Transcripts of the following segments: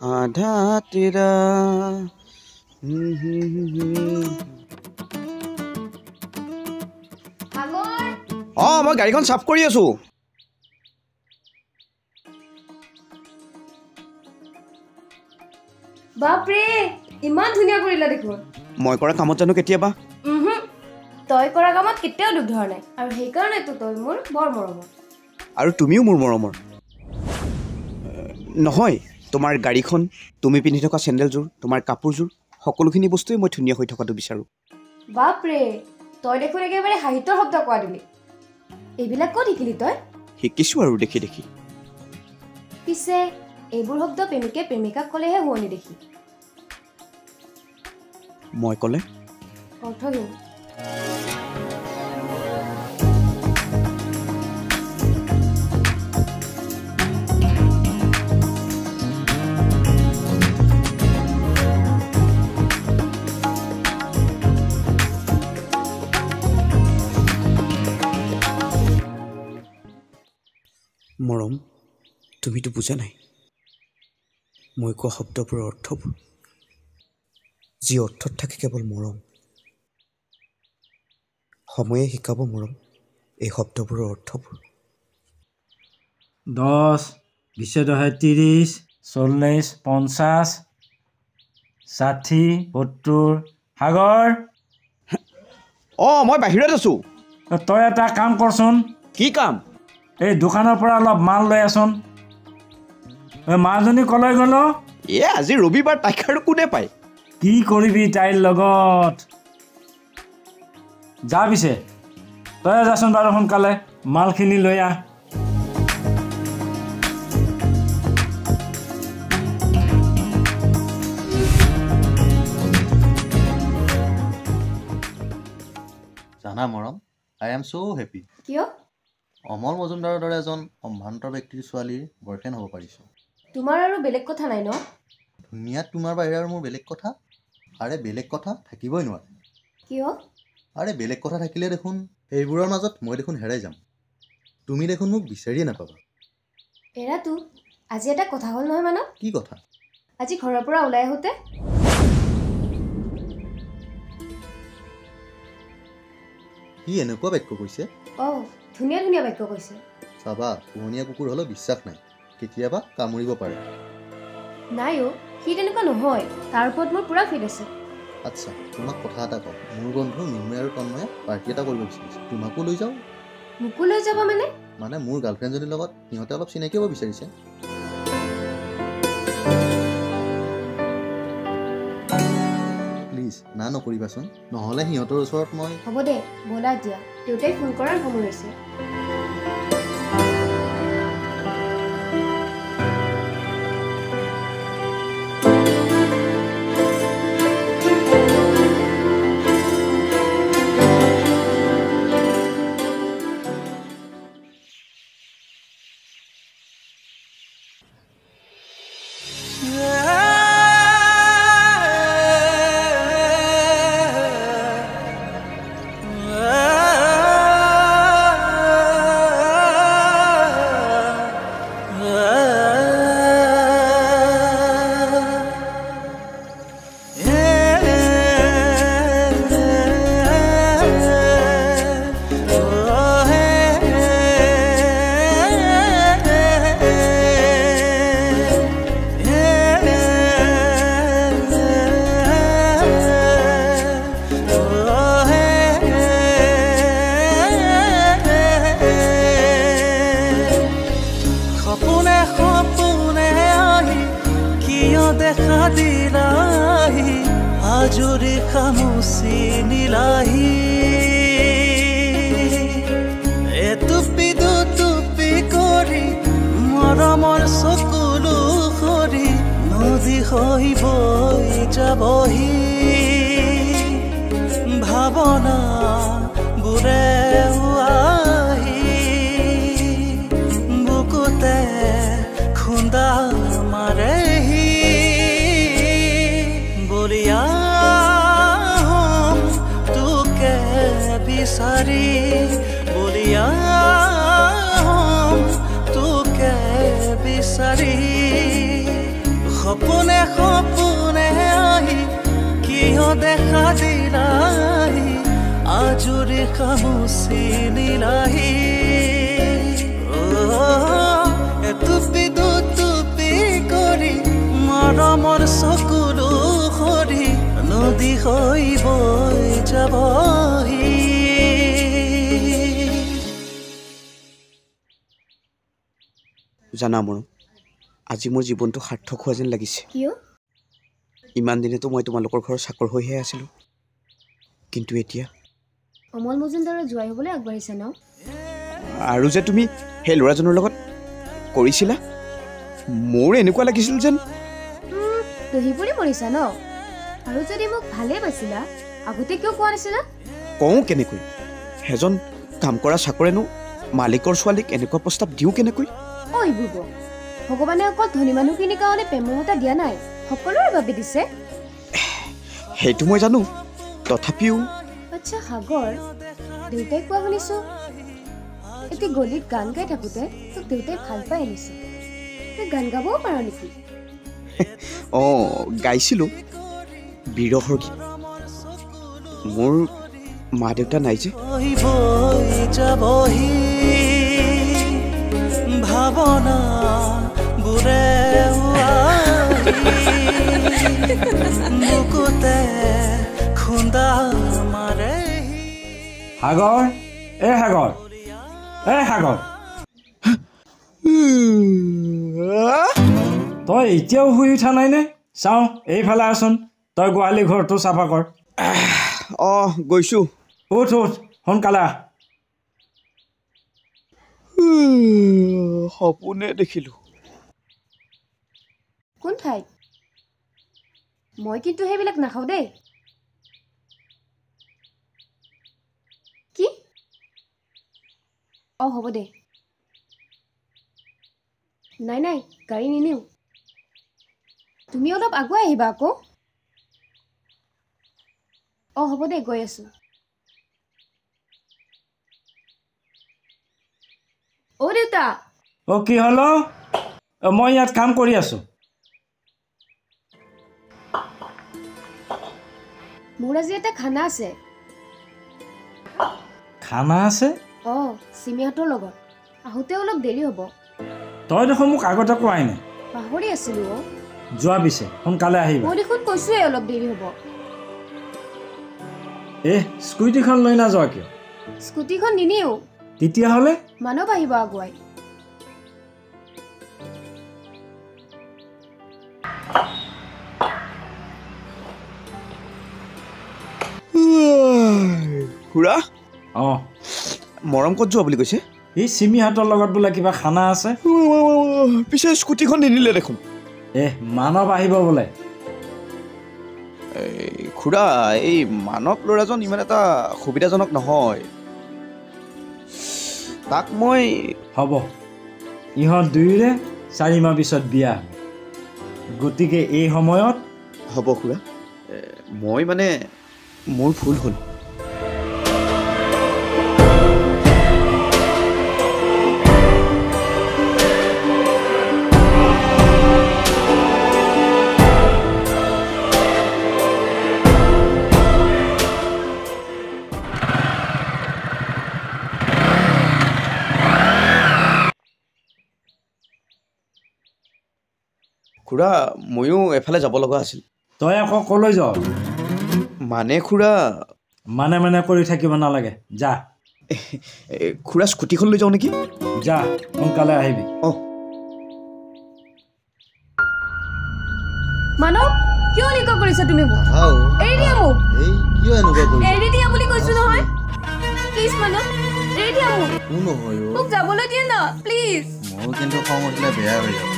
आधा तेरा মই গাড়ীখন সাফ কৰি আছো বাপৰে ইমান ধুনীয়া কৰিলা দেখোন মই কৰা কামত জানো কেতিয়াবা তই কৰা কামত কেতিয়াও দুখ ধৰা নাই আৰু সেইকাৰণে তো তই মোৰ বৰ মৰমৰ আৰু তুমিও মোৰ মৰমৰ নহয় তোমাৰ গাড়ীখন তুমি পিন্ধি থকা চেণ্ডেলযোৰ তোমাৰ কাপোৰযোৰ সকলোখিনি বস্তুৱে মই ধুনীয়া হৈ থকাটো বিচাৰো বাপৰে তই দেখোন একেবাৰে সাহিত্যৰ শব্দ কোৱা দিলি এইবিলাক ক'ত শিকিলি তই শিকিছো আৰু দেখি দেখি পিছে এইবোৰ শব্দ প্ৰেমিকে প্ৰেমিকাক ক'লেহে শুৱনি দেখি মই ক'লে অৰ্থহীন মৰম তুমিতো বুজা নাই মই কোৱা শব্দবোৰৰ অৰ্থবোৰ যি অৰ্থত থাকে কেৱল মৰম সময়ে শিকাব মৰম এই শব্দবোৰৰ অৰ্থবোৰ 10 20 30 40 50 60 70 সাগৰ মই বাহিৰত আছো তই এটা কাম কৰচোন কি কাম এই দোকানৰ পৰা অলপ মাল লৈ আছোন মাজনী কলৈ গ'ল আজি ৰবিবাৰ তাইক আৰু কোনে পায় কি কৰিবি তাইৰ লগত যা পিছে তই যাচোন বাৰু সোনকালে মালখিনি লৈ আহ জানা মৰম আই এম so happy কিয় অমল মজুমদাৰৰ দৰে এজন সম্ভ্ৰান্ত ব্যক্তিৰ ছোৱালীৰ বয়ফ্ৰেণ্ড হ'ব পাৰিছো তোমাৰ আৰু বেলেগ কথা নাই ন ধুনীয়া তোমাৰ বাহিৰে আৰু মোৰ বেলেগ কথা আৰে বেলেগ কথা থাকিবই নোৱাৰে কিয় আৰে বেলেগ কথা থাকিলে দেখোন এইবোৰৰ মাজত মই দেখোন হেৰাই যাম তুমি দেখোন মোক বিচাৰিয়ে নাপাবা এৰাতো আজি এটা কথা হ'ল নহয় মানৱ কি কথা আজি ঘৰৰ পৰা ওলাই আহোঁতে কি এনেকুৱা বাক্য কৈছে ধুনীয়া ধুনীয়া বাক্য কৈছে চাবা পোহনীয়া কুকুৰ হ'লেও বিশ্বাস নাই কেতিয়াবা কামুৰিব পাৰে নাই সি তেনেকুৱা নহয় তাৰ ওপৰত মোৰ পুৰা ফিল আছে আচ্ছা তোমাক কথা এটা কওঁ মোৰ বন্ধু মিন্ময় আৰু তন্ময়ে পাৰ্টি এটা কৰিব বিচাৰিছে তোমাকো লৈ যাওঁ মোকো লৈ যাবা মানে মোৰ গাৰ্লফ্ৰেণ্ডজনীৰ লগত সিহঁতে অলপ চিনাকি হ'ব বিচাৰিছে প্লিজ না নকৰিবাচোন নহ'লে সিহঁতৰ ওচৰত মই হ'ব দে ব'লা দিয়া দেউতাই ফোন কৰাৰ সময় হৈছে আজুৰি খামুচি নিলাহি এটুপি দুটুপি কৰি মৰমৰ চকুলো সৰি নদী হৈ বৈ যাবহি ভাৱনা বুৰে আহি বুকুতে খুন্দা মাৰেহি বলিয়া বিচাৰি বলিয়া সপোনে আহি কিয় দেখা দিলাহি আজৰি খামুচি নিলাহি এটুপি দুটুপি কৰি মৰমৰ চকুলো সৰি নদী হৈ বৈ যাবহি জানা মৰম আজি মোৰ জীৱনটো সাৰ্থক হোৱা যেন লাগিছে কিয় ইমান দিনেতো মই তোমালোকৰ ঘৰৰ চাকৰ হৈহে আছিলোঁ কিন্তু এতিয়া অমল মজুমদাৰৰ জোৱাই হ'বলৈ আগবাঢ়িছে ন আৰু যে তুমি সেই ল'ৰাজনৰ লগত কৰিছিলা মোৰ এনেকুৱা লাগিছিল যেন দহি পৰি মৰিছা ন আৰু যদি মোক ভালেই পাইছিলা আগতে কিয় কোৱা নাছিলা কওঁ কেনেকৈ এজন কাম কৰা চাকৰেনো মালিকৰ ছোৱালীক এনেকুৱা প্ৰস্তাৱ দিওঁ কেনেকৈ ঐ বুব ভগৱানে অকল ধনী মানুহখিনিৰ কাৰণে প্ৰেমমতা দিয়া নাই সকলোৰে বাবে দিছে সেইটো মই জানো তথাপিও আচ্ছা সাগৰ দেউতাই কোৱা শুনিছো এতিয়া গলিত গান গাই থাকোঁতে তোক দেউতাই ভাল পাই আনিছে তই গান গাবও পাৰ নেকি অঁ গাইছিলোঁ বিৰহৰ গীত মোৰ মা দেউতা নাই যে ভাৱনা বুৰে বুকুতে খুন্দা মাৰে সাগৰ এ সাগৰ তই এতিয়াও শুই উঠা নাইনে চাওঁ এইফালে আছোন তই গোহালি ঘৰটো চাফা কৰ অঁ গৈছোঁ উঠ সোনকালে আহ সপোনে দেখিলোঁ কোন ঠাইত মই কিন্তু সেইবিলাক নাখাওঁ দেই কি অঁ হ'ব দে নাই গাড়ী নিনিওঁ তুমি অলপ আগুৱাই আহিবা আকৌ অঁ হ'ব দে গৈ আছোঁ অ' দেউতা অ' কি হ'ল মই ইয়াত কাম কৰি আছোঁ মোৰ আজি এটা খানা আছে খানা আছে অঁ চিমিহঁতৰ লগত আহোঁতে অলপ দেৰি হ'ব তই দেখোন মোক আগতে কোৱাই নাই পাহৰি আছিলোঁ অ' যোৱা পিছে সোনকালে আহিবা মই দেখোন কৈছোঁৱেই অলপ দেৰি হ'ব স্কুটিখন লৈ নাযোৱা কিয় স্কুটিখন নিনিওঁ তেতিয়াহ'লে মানৱ আহিব আগুৱাই খুৰা অঁ মৰম ক'ত যোৱা বুলি কৈছে এই চিমিহঁতৰ লগত বোলে কিবা খানা আছে পিছে স্কুটিখন নিনিলে দেখোন মানৱ আহিব বোলে খুৰা এই মানৱ ল'ৰাজন ইমান এটা সুবিধাজনক নহয় তাক মই হ'ব ইহঁত দুয়োৰে 4 মাহ পিছত বিয়া গতিকে এই সময়ত হ'ব খুৰা মই মানে মোৰ ভুল হ'ল খুৰা ময়ো এফালে যাব লগা আছিল তই আকৌ ক'লৈ যাৱ মানে খুৰা মানে কৰি থাকিব নালাগে যা খুৰা স্কুটিখন লৈ যাওঁ নেকি যা সোনকালে আহিবি অঁ মানৱ কিয় এনেকুৱা কৰিছা তুমি মোক আও এৰি দিয়া মোক এই কিয় এনেকুৱা কৰিছ এৰি দিয়া বুলি কৈছোঁ নহয় প্লিজ মানৱ এৰি দিয়া মোক কোন নহয় মোক যাবলৈ দিয়া না প্লিজ মোৰ কিন্তু খং উঠিলে বেয়া হৈ যাব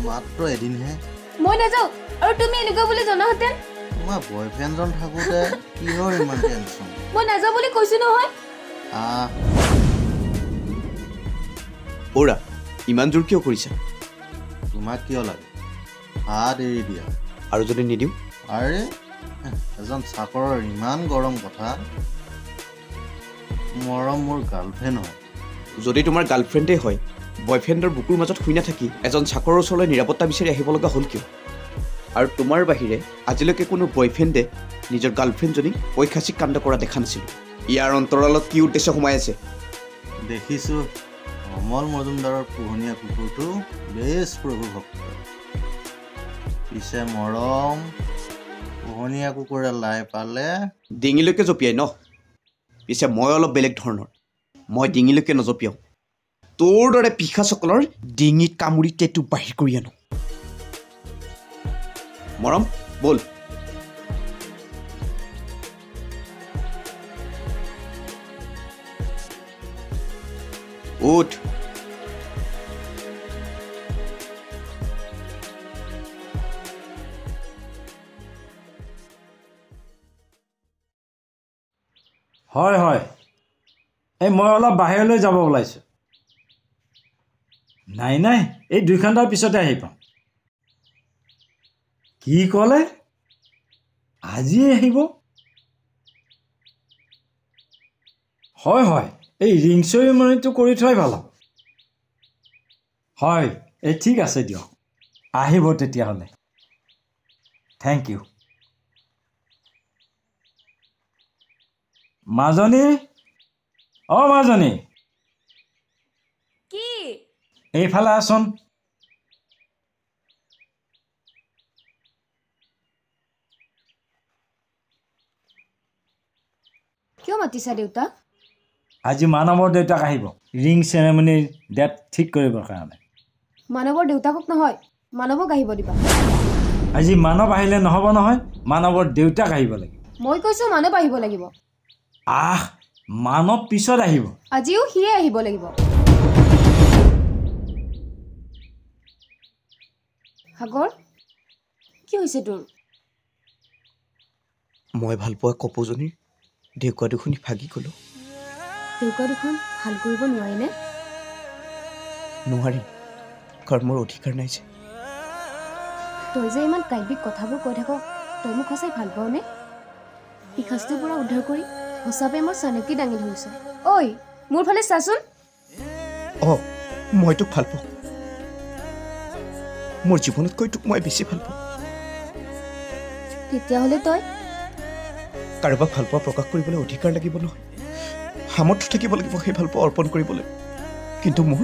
মাত্ৰ এদিনহে মই নাযাওঁ আৰু তুমি এনেকুৱা বুলি জনাহেঁতেন তোমাৰ বয়ফ্ৰেণ্ডজন থাকোঁতে কিহৰ ইমান টেনশ্যন মই নাযাওঁ বুলি কৈছো নহয় অ'ৰা ইমান জোৰ কিয় কৰিছা তোমাক কিয় লাগে হাত এৰি দিয়া আৰু যদি নিদিওঁ আৰে এজন চাকৰৰ ইমান গৰম কথা মৰম মোৰ গাৰ্লফ্ৰেণ্ড হয় যদি তোমাৰ গাৰ্লফ্ৰেণ্ডেই হয় বয়ফ্ৰেণ্ডৰ বুকুৰ মাজত শুই নাথাকি এজন চাকৰৰ ওচৰলৈ নিৰাপত্তা বিচাৰি আহিব লগা হ'ল কিয় আৰু তোমাৰ বাহিৰে আজিলৈকে কোনো বয়ফ্ৰেণ্ডে নিজৰ গাৰ্লফ্ৰেণ্ডজনীক ঐখাচিক কাণ্ড কৰা দেখা নাছিলোঁ ইয়াৰ অন্তৰালত কি উদ্দেশ্য সোমাই আছে দেখিছোঁ অমল মজুমদাৰৰ পোহনীয়া কুকুৰটো বেছ প্ৰভু ভক্ত পিছে মৰম পোহনীয়া কুকুৰে লাই পালে ডিঙিলৈকে জঁপিয়াই ন পিছে মই অলপ বেলেগ ধৰণৰ মই ডিঙিলৈকে নজঁপিয়াওঁ তোৰ দৰে পিশাচসকলৰ ডিঙিত কামুৰি টেটু বাহিৰ কৰি আনো মৰম বল উঠ হয় হয় এই মই অলপ বাহিৰলৈ যাব ওলাইছোঁ নাই নাই এই 2 ঘণ্টাৰ পিছতে আহি পাম কি ক'লে আজি আহিব হয় হয় এই ৰিং চেৰিমনিটো কৰি থোৱাই ভাল হ'ব হয় এই ঠিক আছে দিয়ক আহিব তেতিয়াহ'লে থেংক ইউ মাজনী অ মাজনী কি এইফালে আছোন কিয় মাতিছা দেউতা আজি মানৱৰ দেউতাক আহিব ৰিং চেৰেমনিৰ ডেট ঠিক কৰিবৰ কাৰণে মানৱৰ দেউতাকক নহয় মানৱক আহিব দিবা আজি মানৱ আহিলে নহ'ব নহয় মানৱৰ দেউতাক আহিব লাগিব মই কৈছো মানৱ আহিব লাগিব মানৱ পিছত আহিব আজিও সিয়ে আহিব লাগিব সাগৰ কি হৈছে তোৰ মই ভাল পোৱা কপৌজনীৰ ঢেকুৱাটো শুনি ভাগি গ'লো দেউকা দুখন ভাল কৰিব নোৱাৰিনে নোৱাৰি কাৰণ মোৰ অধিকাৰ নাই যে তই যে ইমান কাব্যিক কথাবোৰ কৈ থাক তই মোক সঁচাই ভাল পাওঁনে পিশাচটোৰ পৰা উদ্ধাৰ কৰি সঁচা প্ৰেমৰ চানেকি দাঙি ধৰিছ ঐ মোৰ ফালে চাচোন মই তোক ভাল পাওঁ মোৰ জীৱনতকৈ তোক মই বেছি ভাল পাওঁ তেতিয়াহ'লে তই কাৰোবাক ভাল পোৱা প্ৰকাশ কৰিবলৈ অধিকাৰ লাগিব নহয় সামৰ্থ্য থাকিব লাগিব সেই ভাল পোৱা অৰ্পণ কৰিবলৈ কিন্তু মোৰ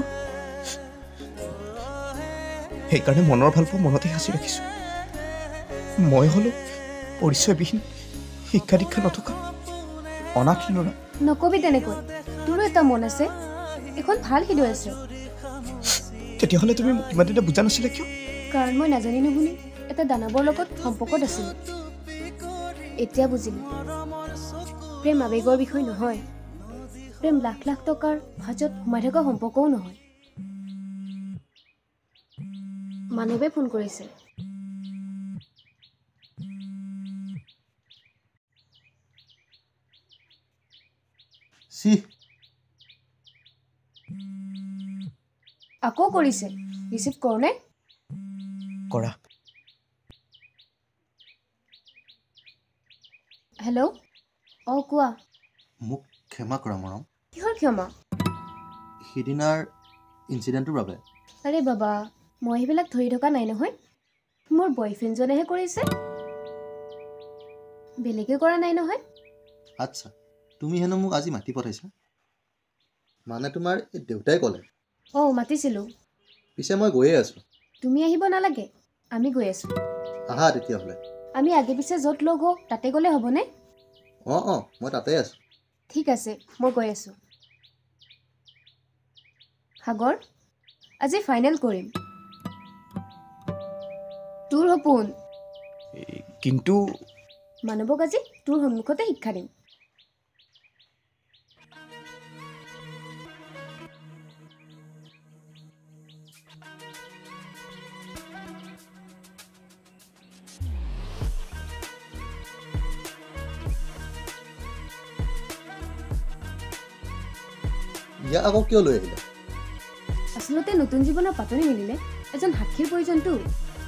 সেইকাৰণে মনৰ ভাল পোৱা মনতে সাঁচি ৰাখিছোঁ মই হ'লো পৰিচয়বিহীন শিক্ষা দীক্ষা নথকা অনাথ ল'ৰা নকবি তেনেকৈ তোৰো এটা মন আছে এখন ভাল হৃদয় আছে তেতিয়াহ'লে তুমি মোক ইমান দিনে বুজা নাছিলে কিয় কাৰণ মই নাজানিলো বুলি এটা দানৱৰ লগত সম্পৰ্কত আছিলোঁ এতিয়া বুজিলোঁ প্ৰেম আৱেগৰ বিষয় নহয় প্ৰেম লাখ লাখ টকাৰ ভাজত সোমাই থকা সম্পৰ্কও নহয় মানৱে ফোন কৰিছে আকৌ কৰিছে ৰিচিভ কৰোঁনে কৰা হেল্ল' কোৱা মোক ক্ষমা কৰা মৰম কিহৰ ক্ষমা সিদিনাৰ ইনচিডেণ্টটোৰ বাবে আৰে বাবা মই সেইবিলাক ধৰি থকা নাই নহয় মোৰ বয়ফ্ৰেণ্ডজনেহে কৰিছে বেলেগে কৰা নাই নহয় আচ্ছা তুমি হেনো মোক আজি মাতি পঠাইছা মানে তোমাৰ এই দেউতাই ক'লে মাতিছিলোঁ পিছে মই গৈয়ে আছোঁ তুমি আহিব নালাগে আমি গৈ আছোঁ আহা তেতিয়াহ'লে আমি আগে পিছে য'ত লগ হওঁ তাতে গ'লে হ'বনে মই তাতে আছোঁ ঠিক আছে মই গৈ আছোঁ সাগৰ আজি ফাইনেল কৰিম তোৰ সপোন কিন্তু মানৱক আজি তোৰ সন্মুখতে শিক্ষা দিম ইয়াক আকৌ কিয় লৈ আহিলা আচলতে নতুন জীৱনৰ পাতনি মিলিলে এজন সাক্ষীৰ প্ৰয়োজনটো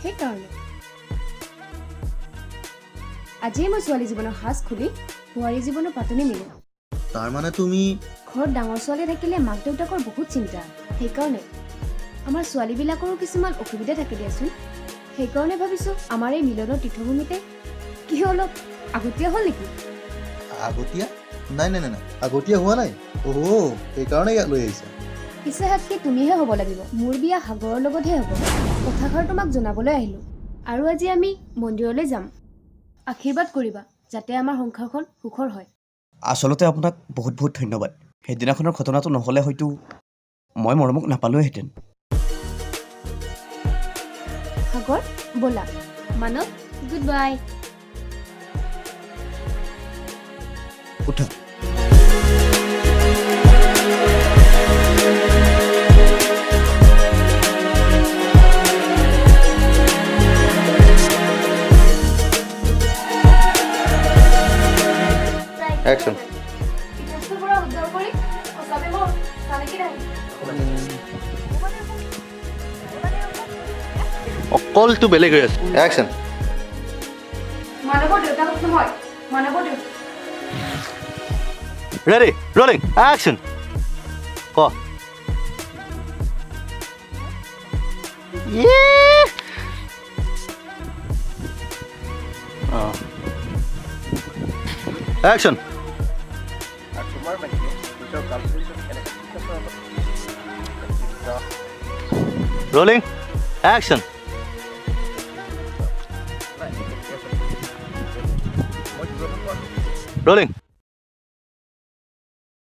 সেইকাৰণে আজিয়ে মই ছোৱালী জীৱনৰ সাজ খুলি বোৱাৰী জীৱনৰ পাতনি মিলিম তাৰমানে তুমি ঘৰত ডাঙৰ ছোৱালী থাকিলে মাক দেউতাকৰ বহুত চিন্তা সেইকাৰণে আমাৰ ছোৱালীবিলাকৰো কিছুমান অসুবিধা থাকে দিয়াচোন সেইকাৰণে ভাবিছোঁ আমাৰ এই মিলনৰ তীৰ্থভূমিতে কি অলপ আগতীয়া হ'ল নেকি আগতীয়া নাই নাই নাই নাই আগতীয়া হোৱা নাই সেইকাৰণে ইয়াক লৈ আহিছা পিছে সাক্ষী তুমিহে হ'ব লাগিব মোৰ বিয়া সাগৰৰ লগতহে হ'ব কথাষাৰ তোমাক জনাবলৈ আহিলোঁ আৰু আজি আমি মন্দিৰলৈ যাম আশীৰ্বাদ কৰিবা যাতে আমাৰ সংসাৰখন সুখৰ হয় আচলতে আপোনাক বহুত বহুত ধন্যবাদ সেইদিনাখনৰ ঘটনাটো নহ'লে হয়তো মই মৰমক নাপালোহেঁতেন সাগৰ ব'লা মানৱ গুড বাই উঠা একশ্যন অকলটো বেলেগ হৈ আছে একশ্যন মানৱৰ দেউতাক নহয় মানৱৰ দেউতাক ৰেডি ৰলিং একশ্যন ক একশ্যন rolling action rolling